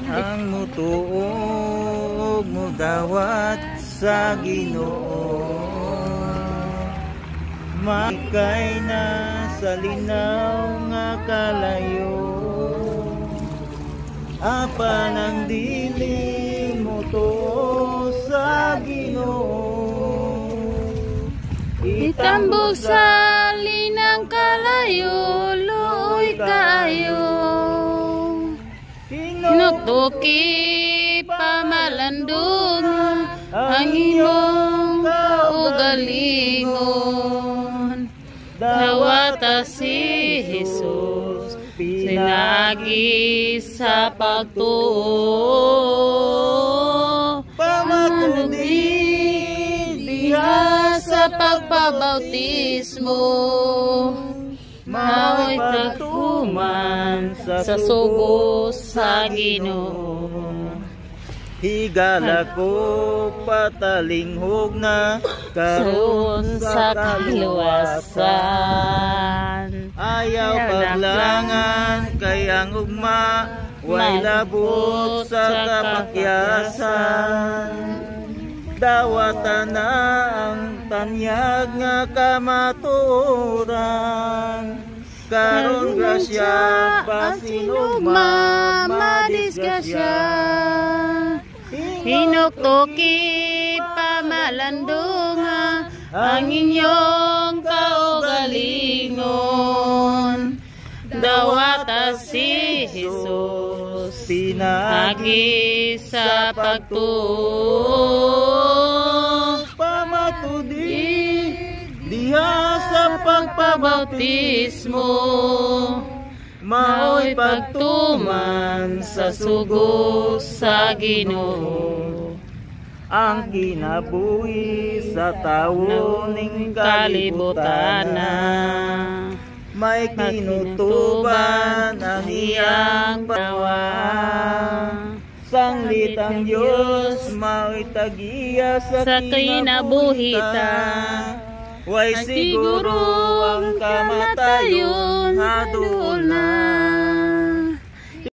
Ang mutuog mo dawat sa Ginoo, makay na sa linaw nga kalayo. Apan ang dili mo to sa Ginoo, itambok sa linang kalayo, luoy kayo. Hinuktuki pamalandong ang imong kaugalingon. Dawata si Jesus sinagi sa pagtuo, pamatudi diha sa pagpabautismo. Mao'y pagtuman sa sugo sa Ginoo. Higala ko patalinghog na karon sa kaluwasan. Ayaw paglangan kay ang ugma way labot sa kapakyasan. Dawatan na ang tanyag nga kamaturan, karon grasya pasinugma madisgrasya. Hinuktuki pamalandong ang inyong kaugalingon. Dawata si Jesus pinagi sa pagtuo, pamatudi diha sa pagpabautismo. Mao'y pagtuman sa sugo sa Ginoo. Ang kinabuhi sa tawo ning kalibutan, may kinutuban ang iyang panawa. Sanglit ang Diyos mao'y tagiya sa kinabuhita. Way siguro ang kamatayon hadul na.